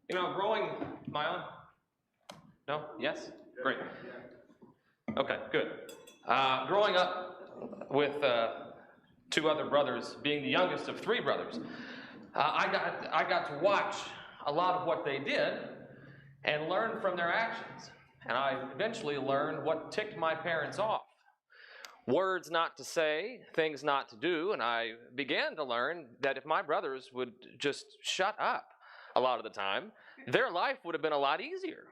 Growing my own. No? Yes? Great. Okay, good. Growing up with two other brothers, being the youngest of three brothers, I got to watch a lot of what they did and learn from their actions. And I eventually learned what ticked my parents off. Words not to say, things not to do, and I began to learn that if my brothers would just shut up a lot of the time, their life would have been a lot easier.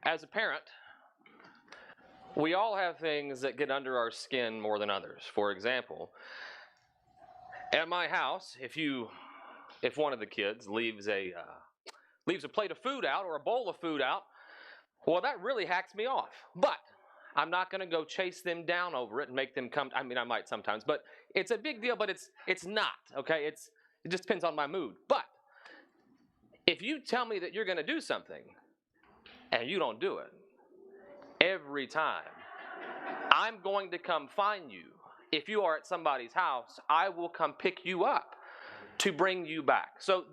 As a parent, we all have things that get under our skin more than others. For example, at my house, if one of the kids leaves a plate of food out or a bowl of food out, well, that really hacks me off. But I'm not going to go chase them down over it and make them come. I mean, I might sometimes, but it's a big deal. But it's not, okay? It just depends on my mood. But if you tell me that you're going to do something and you don't do it, every time I'm going to come find you. If you are at somebody's house, I will come pick you up to bring you back. So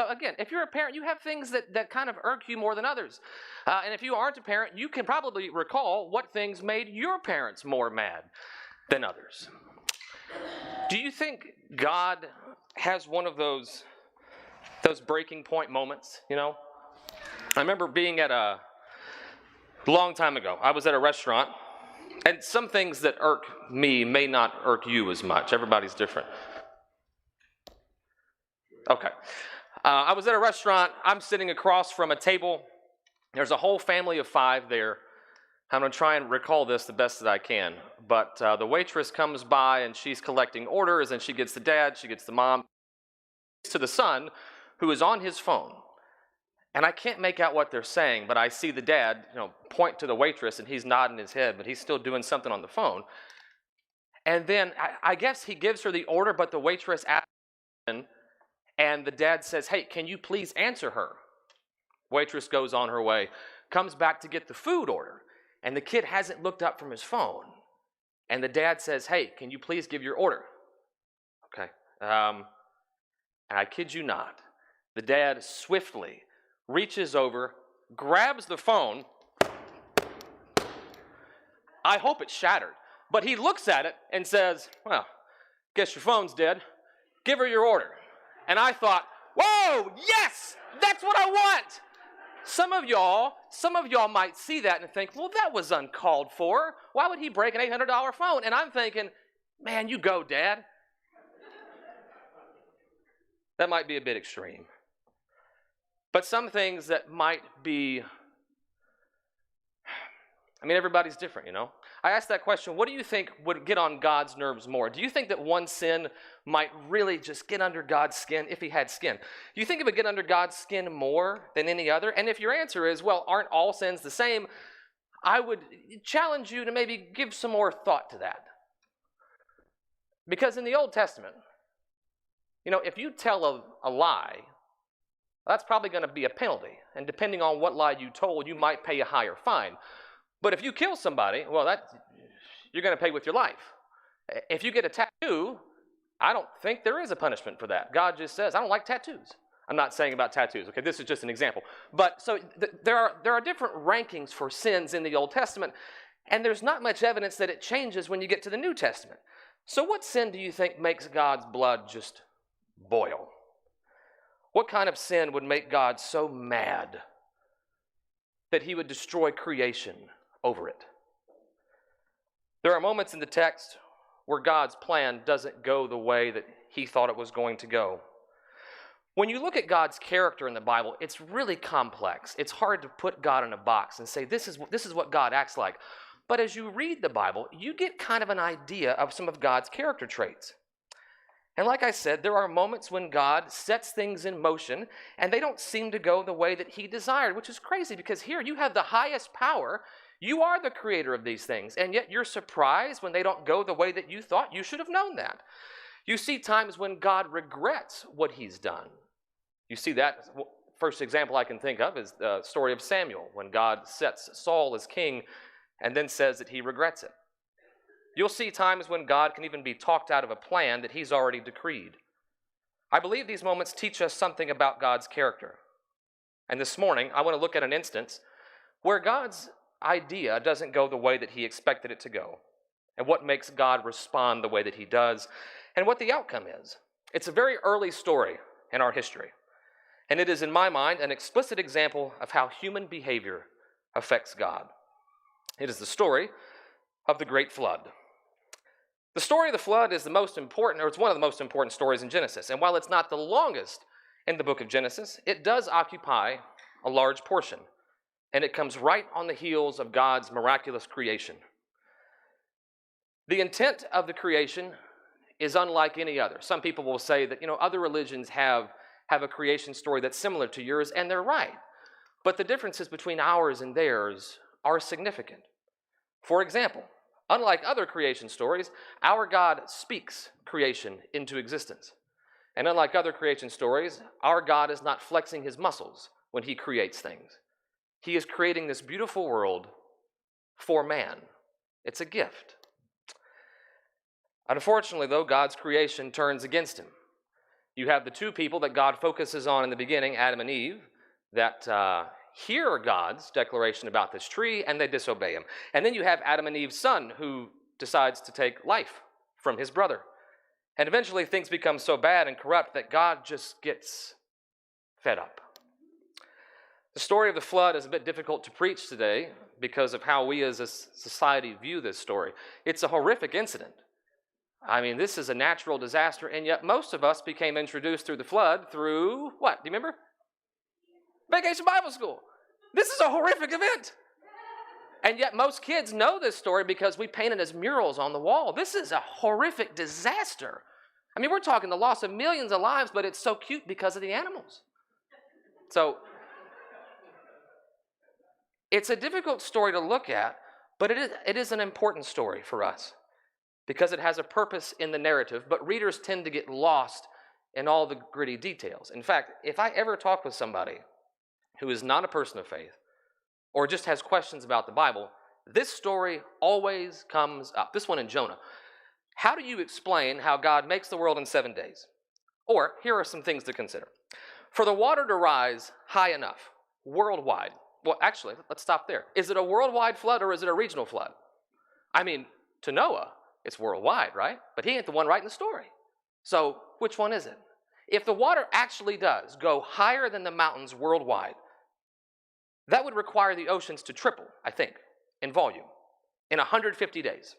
again, if you're a parent, you have things that kind of irk you more than others. And if you aren't a parent, you can probably recall what things made your parents more mad than others. Do you think God has one of those breaking point moments, I remember being at a long time ago, I was at a restaurant, and some things that irk me may not irk you as much. Everybody's different. Okay. I was at a restaurant. I'm sitting across from a table. There's a whole family of 5 there. I'm going to try and recall this the best that I can. But the waitress comes by, and she's collecting orders, and she gets the dad, she gets the mom, to the son, who is on his phone. And I can't make out what they're saying, but I see the dad, point to the waitress, and he's nodding his head, but he's still doing something on the phone. And then I guess he gives her the order, but the waitress asks him, and the dad says, "Hey, can you please answer her?" Waitress goes on her way, comes back to get the food order, and the kid hasn't looked up from his phone. And the dad says, "Hey, can you please give your order?" Okay. And I kid you not, the dad swiftly reaches over, grabs the phone. I hope it's shattered. But he looks at it and says, "Well, guess your phone's dead. Give her your order." And I thought, whoa, yes, that's what I want. Some of y'all might see that and think, well, that was uncalled for. Why would he break an $800 phone? And I'm thinking, man, you go, Dad. That might be a bit extreme. But some things that might be, everybody's different, I asked that question, what do you think would get on God's nerves more? Do you think that one sin might really just get under God's skin if he had skin? Do you think it would get under God's skin more than any other? And if your answer is, well, aren't all sins the same? I would challenge you to maybe give some more thought to that. Because in the Old Testament, if you tell a lie, that's probably going to be a penalty. And depending on what lie you told, you might pay a higher fine. But if you kill somebody, well, you're going to pay with your life. If you get a tattoo, I don't think there is a punishment for that. God just says, I don't like tattoos. I'm not saying about tattoos, okay? This is just an example. But so there are different rankings for sins in the Old Testament, and there's not much evidence that it changes when you get to the New Testament. So what sin do you think makes God's blood just boil? What kind of sin would make God so mad that he would destroy creation over it? There are moments in the text where God's plan doesn't go the way that he thought it was going to go. When you look at God's character in the Bible, it's really complex. It's hard to put God in a box and say, this is what God acts like. But as you read the Bible, you get kind of an idea of some of God's character traits. And like I said, there are moments when God sets things in motion and they don't seem to go the way that he desired, which is crazy because here you have the highest power. You are the creator of these things, and yet you're surprised when they don't go the way that you thought. You should have known that. You see times when God regrets what he's done. You see that, first example I can think of is the story of Samuel, when God sets Saul as king and then says that he regrets it. You'll see times when God can even be talked out of a plan that he's already decreed. I believe these moments teach us something about God's character. And this morning, I want to look at an instance where God's idea doesn't go the way that he expected it to go, and what makes God respond the way that he does, and what the outcome is. It's a very early story in our history, and it is, in my mind, an explicit example of how human behavior affects God. It is the story of the Great Flood. The story of the flood is the most important, or it's one of the most important stories in Genesis. And while it's not the longest in the book of Genesis, it does occupy a large portion. And it comes right on the heels of God's miraculous creation. The intent of the creation is unlike any other. Some people will say that, other religions have a creation story that's similar to yours, and they're right. But the differences between ours and theirs are significant. For example, unlike other creation stories, our God speaks creation into existence. And unlike other creation stories, our God is not flexing his muscles when he creates things. He is creating this beautiful world for man. It's a gift. Unfortunately, though, God's creation turns against him. You have the two people that God focuses on in the beginning, Adam and Eve, that hear God's declaration about this tree, and they disobey him. And then you have Adam and Eve's son, who decides to take life from his brother. And eventually things become so bad and corrupt that God just gets fed up. The story of the flood is a bit difficult to preach today because of how we as a society view this story. It's a horrific incident. I mean, this is a natural disaster, and yet most of us became introduced through the flood through what? Do you remember? Vacation Bible School. This is a horrific event. And yet most kids know this story because we paint it as murals on the wall. This is a horrific disaster. I mean, we're talking the loss of millions of lives, but it's so cute because of the animals. So it's a difficult story to look at, but it is an important story for us because it has a purpose in the narrative, but readers tend to get lost in all the gritty details. In fact, if I ever talk with somebody who is not a person of faith or just has questions about the Bible, this story always comes up. This one in Jonah. How do you explain how God makes the world in 7 days? Or, here are some things to consider. For the water to rise high enough, worldwide. Well, actually, let's stop there. Is it a worldwide flood or is it a regional flood? I mean, to Noah, it's worldwide, right? But he ain't the one writing the story. So, which one is it? If the water actually does go higher than the mountains worldwide, that would require the oceans to triple, I think, in volume in 150 days.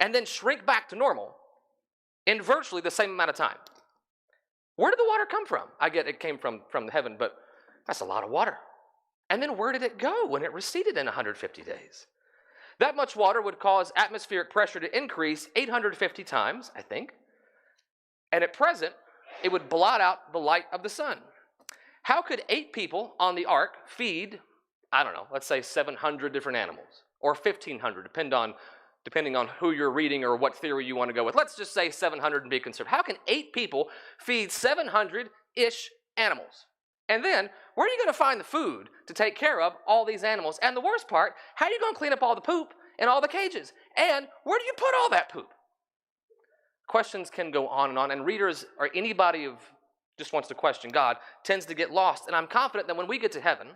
And then shrink back to normal in virtually the same amount of time. Where did the water come from? I get it came from heaven, but that's a lot of water. And then where did it go when it receded in 150 days? That much water would cause atmospheric pressure to increase 850 times, I think. And at present, it would blot out the light of the sun. How could 8 people on the ark feed, I don't know, let's say 700 different animals, or 1,500, depending on who you're reading or what theory you want to go with. Let's just say 700 and be conservative. How can 8 people feed 700-ish animals? And then, where are you going to find the food to take care of all these animals? And the worst part, how are you going to clean up all the poop in all the cages? And where do you put all that poop? Questions can go on, and readers or anybody who just wants to question God tends to get lost. And I'm confident that when we get to heaven,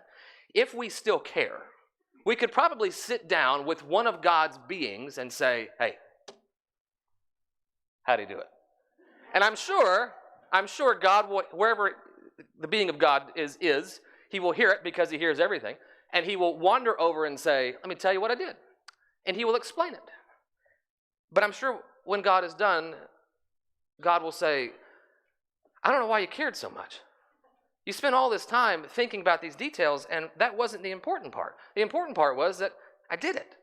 if we still care, we could probably sit down with one of God's beings and say, hey, how'd he do it? And I'm sure God, wherever the being of God is, he will hear it because he hears everything. And he will wander over and say, let me tell you what I did. And he will explain it. But I'm sure when God is done, God will say, I don't know why you cared so much. You spent all this time thinking about these details, and that wasn't the important part. The important part was that I did it.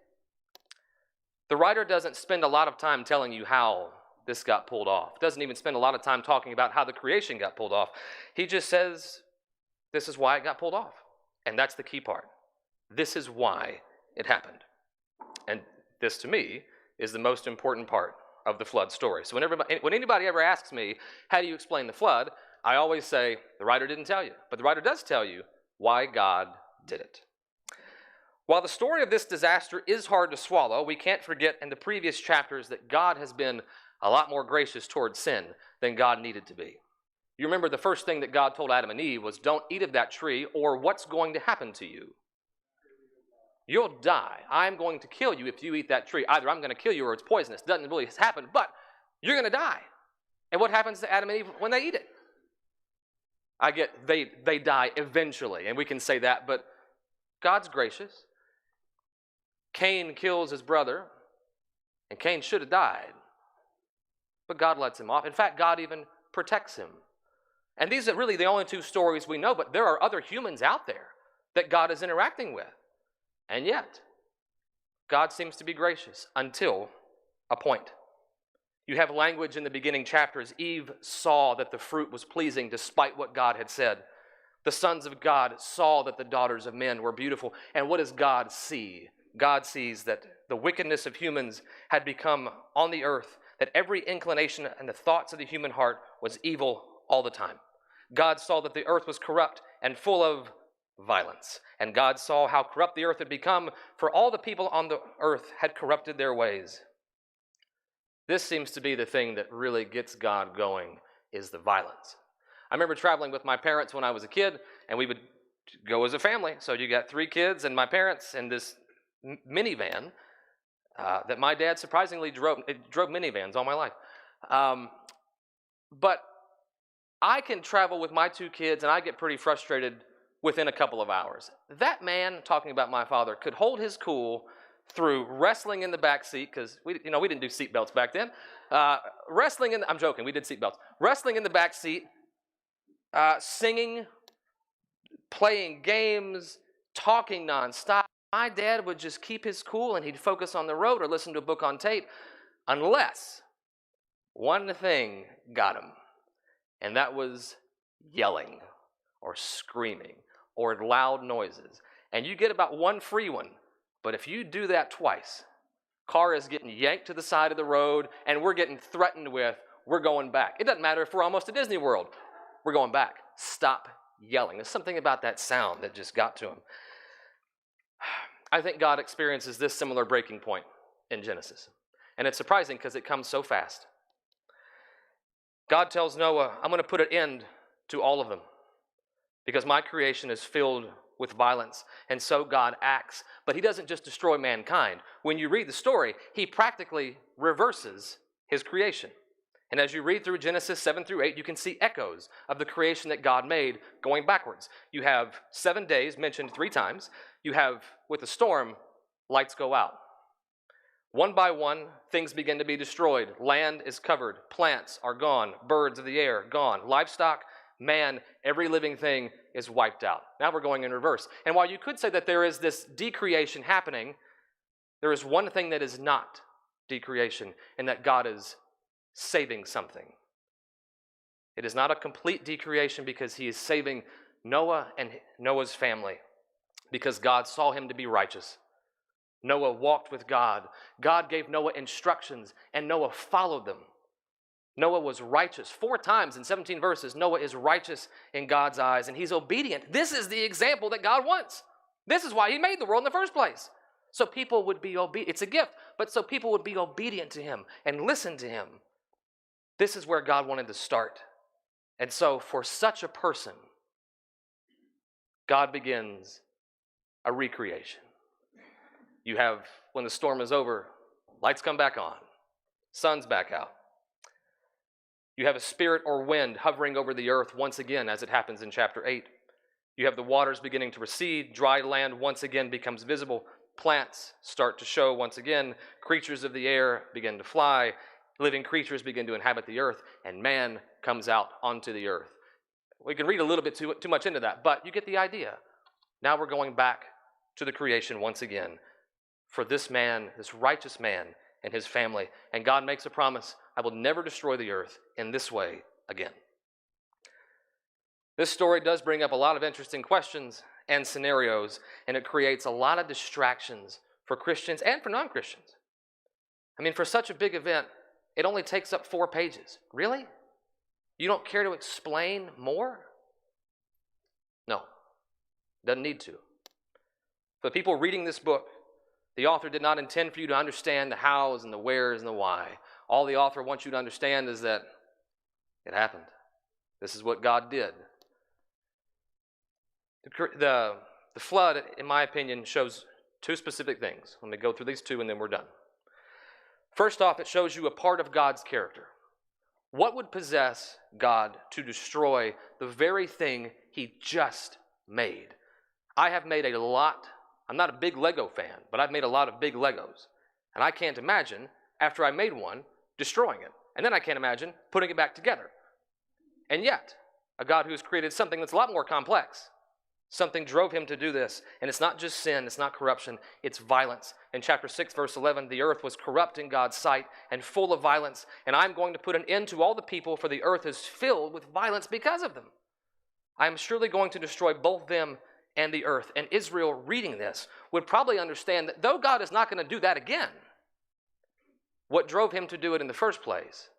The writer doesn't spend a lot of time telling you how this got pulled off. Doesn't even spend a lot of time talking about how the creation got pulled off. He just says, this is why it got pulled off. And that's the key part. This is why it happened. And this, to me, is the most important part of the flood story. So when anybody ever asks me, how do you explain the flood? I always say, the writer didn't tell you. But the writer does tell you why God did it. While the story of this disaster is hard to swallow, we can't forget in the previous chapters that God has been a lot more gracious towards sin than God needed to be. You remember the first thing that God told Adam and Eve was, don't eat of that tree, or what's going to happen to you? You'll die. I'm going to kill you if you eat that tree. Either I'm going to kill you or it's poisonous. Doesn't really happen, but you're going to die. And what happens to Adam and Eve when they eat it? I get they die eventually, and we can say that, but God's gracious. Cain kills his brother, and Cain should have died. But God lets him off. In fact, God even protects him. And these are really the only two stories we know, but there are other humans out there that God is interacting with. And yet, God seems to be gracious until a point. You have language in the beginning chapters. Eve saw that the fruit was pleasing despite what God had said. The sons of God saw that the daughters of men were beautiful. And what does God see? God sees that the wickedness of humans had become on the earth, that every inclination and the thoughts of the human heart was evil all the time. God saw that the earth was corrupt and full of violence. And God saw how corrupt the earth had become, for all the people on the earth had corrupted their ways. This seems to be the thing that really gets God going, is the violence. I remember traveling with my parents when I was a kid, and we would go as a family. So you got 3 kids and my parents in this minivan that my dad surprisingly drove. It drove minivans all my life. But I can travel with my 2 kids, and I get pretty frustrated within a couple of hours. That man, talking about my father, could hold his cool through wrestling in the back seat, because we didn't do seat belts back then. I'm joking, we did seat belts. Wrestling in the back seat, singing, playing games, talking nonstop. My dad would just keep his cool, and he'd focus on the road or listen to a book on tape, unless one thing got him, and that was yelling or screaming or loud noises. And you get about one free one, but if you do that twice, car is getting yanked to the side of the road, and we're getting threatened with, we're going back. It doesn't matter if we're almost to Disney World. We're going back. Stop yelling. There's something about that sound that just got to him. I think God experiences this similar breaking point in Genesis. And it's surprising because it comes so fast. God tells Noah, I'm going to put an end to all of them because my creation is filled with violence. And so God acts. But he doesn't just destroy mankind. When you read the story, he practically reverses his creation. And as you read through Genesis 7 through 8, you can see echoes of the creation that God made going backwards. You have 7 days mentioned 3 times. You have, with the storm, lights go out. One by one, things begin to be destroyed. Land is covered. Plants are gone. Birds of the air, gone. Livestock, man, every living thing is wiped out. Now we're going in reverse. And while you could say that there is this decreation happening, there is one thing that is not decreation, and that God is saving something. It is not a complete decreation because he is saving Noah and Noah's family because God saw him to be righteous. Noah walked with God. God gave Noah instructions, and Noah followed them. Noah was righteous. 4 times in 17 verses, Noah is righteous in God's eyes, and he's obedient. This is the example that God wants. This is why he made the world in the first place. So people would be obedient. It's a gift, but so people would be obedient to him and listen to him. This is where God wanted to start. And so for such a person, God begins a recreation. You have, when the storm is over, lights come back on, sun's back out. You have a spirit or wind hovering over the earth once again, as it happens in chapter 8. You have the waters beginning to recede, dry land once again becomes visible, plants start to show once again, creatures of the air begin to fly, living creatures begin to inhabit the earth, and man comes out onto the earth. We can read a little bit too much into that, but you get the idea. Now we're going back to the creation once again for this man, this righteous man and his family. And God makes a promise, I will never destroy the earth in this way again. This story does bring up a lot of interesting questions and scenarios, and it creates a lot of distractions for Christians and for non-Christians. I mean, for such a big event, it only takes up 4 pages. Really? You don't care to explain more? No, doesn't need to. For the people reading this book, the author did not intend for you to understand the hows and the wheres and the why. All the author wants you to understand is that it happened. This is what God did. The flood, in my opinion, shows two specific things. Let me go through these two and then we're done. First off, it shows you a part of God's character. What would possess God to destroy the very thing he just made? I have made a lot. I'm not a big Lego fan, but I've made a lot of big Legos. And I can't imagine, after I made one, destroying it. And then I can't imagine putting it back together. And yet, a God who has created something that's a lot more complex, something drove him to do this. And it's not just sin, it's not corruption, it's violence. In chapter 6, verse 11, the earth was corrupt in God's sight and full of violence. And I'm going to put an end to all the people, for the earth is filled with violence because of them. I am surely going to destroy both them and the earth. And Israel, reading this, would probably understand that though God is not going to do that again, what drove him to do it in the first place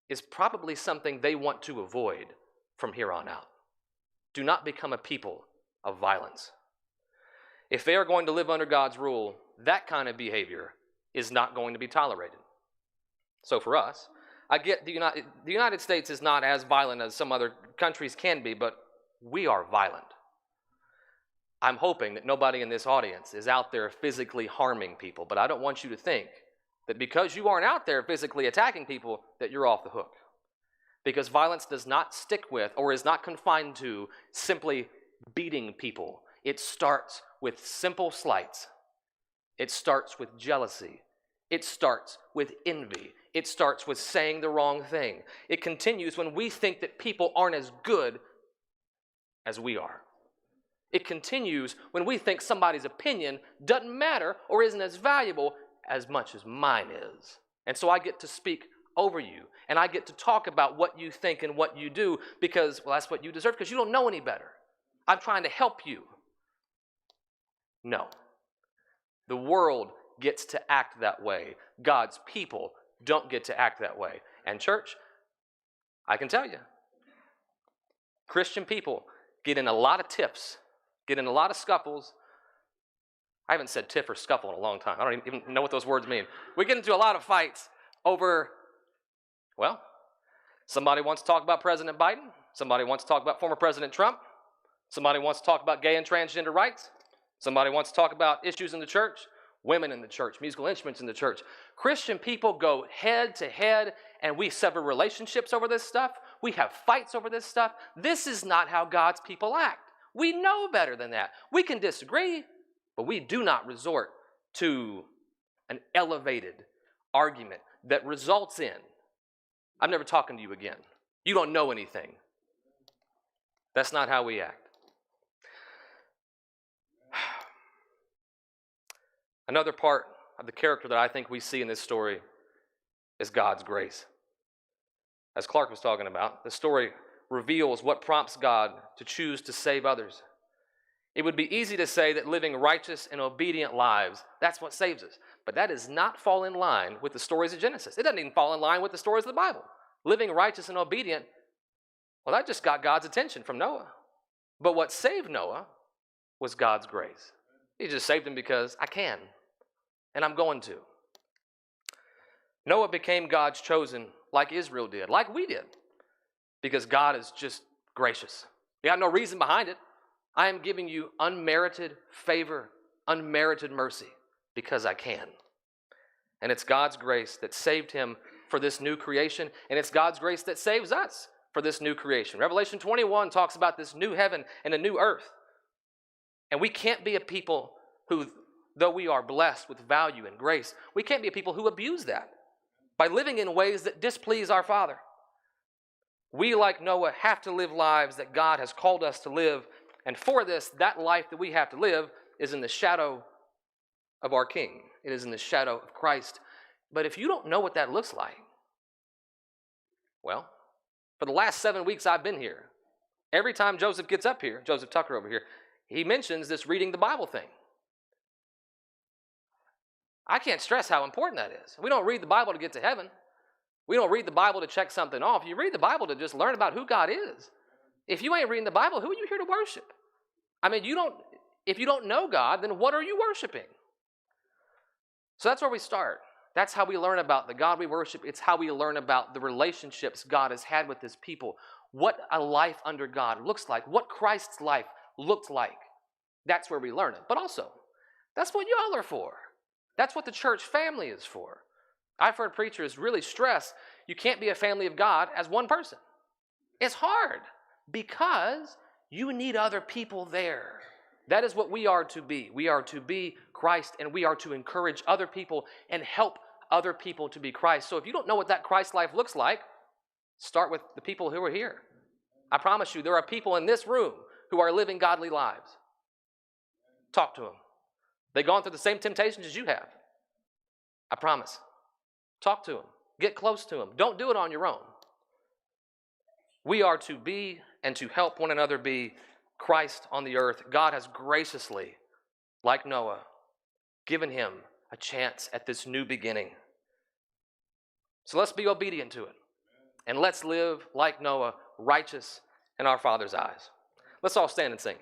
is probably something they want to avoid from here on out. Do not become a people of violence. If they are going to live under God's rule, that kind of behavior is not going to be tolerated. So for us, I get the United States is not as violent as some other countries can be, but we are violent. I'm hoping that nobody in this audience is out there physically harming people, but I don't want you to think that because you aren't out there physically attacking people, that you're off the hook. Because violence does not stick with or is not confined to simply beating people. It starts with simple slights. It starts with jealousy. It starts with envy. It starts with saying the wrong thing. It continues when we think that people aren't as good as we are. It continues when we think somebody's opinion doesn't matter or isn't as valuable as much as mine is. And so I get to speak over you, and I get to talk about what you think and what you do because, well, that's what you deserve because you don't know any better. I'm trying to help you. No. The world gets to act that way. God's people don't get to act that way. And church, I can tell you, Christian people get in a lot of tiffs, get in a lot of scuffles. I haven't said tiff or scuffle in a long time. I don't even know what those words mean. We get into a lot of fights over, well, somebody wants to talk about President Biden. Somebody wants to talk about former President Trump. Somebody wants to talk about gay and transgender rights. Somebody wants to talk about issues in the church, women in the church, musical instruments in the church. Christian people go head to head, and we sever relationships over this stuff. We have fights over this stuff. This is not how God's people act. We know better than that. We can disagree, but we do not resort to an elevated argument that results in, I'm never talking to you again. You don't know anything. That's not how we act. Another part of the character that I think we see in this story is God's grace. As Clark was talking about, the story reveals what prompts God to choose to save others. It would be easy to say that living righteous and obedient lives, that's what saves us. But that does not fall in line with the stories of Genesis. It doesn't even fall in line with the stories of the Bible. Living righteous and obedient, well, that just got God's attention from Noah. But what saved Noah was God's grace. He just saved him because I can, and I'm going to. Noah became God's chosen like Israel did, like we did, because God is just gracious. He got no reason behind it. I am giving you unmerited favor, unmerited mercy, because I can. And it's God's grace that saved him for this new creation, and it's God's grace that saves us for this new creation. Revelation 21 talks about this new heaven and a new earth. And we can't be a people who, though we are blessed with value and grace, we can't be a people who abuse that by living in ways that displease our Father. We, like Noah, have to live lives that God has called us to live. And for this, that life that we have to live is in the shadow of our King. It is in the shadow of Christ. But if you don't know what that looks like, well, for the last 7 weeks I've been here, every time Joseph gets up here, Joseph Tucker over here, he mentions this reading the Bible thing. I can't stress how important that is. We don't read the Bible to get to heaven. We don't read the Bible to check something off. You read the Bible to just learn about who God is. If you ain't reading the Bible, who are you here to worship? I mean, if you don't know God, then what are you worshiping? So that's where we start. That's how we learn about the God we worship. It's how we learn about the relationships God has had with his people. what a life under God looks like, what Christ's life looked like. That's where we learn it. But also, that's what y'all are for. That's what the church family is for. I've heard preachers really stress you can't be a family of God as one person. It's hard because you need other people there. That is what we are to be. We are to be Christ, and we are to encourage other people and help other people to be Christ. So if you don't know what that Christ life looks like, start with the people who are here. I promise you, there are people in this room who are living godly lives. Talk to them. They've gone through the same temptations as you have. I promise. Talk to them. Get close to them. Don't do it on your own. We are to be and to help one another be Christ on the earth. God has graciously, like Noah, given him a chance at this new beginning. So let's be obedient to it. And let's live like Noah, righteous in our Father's eyes. Let's all stand and sing.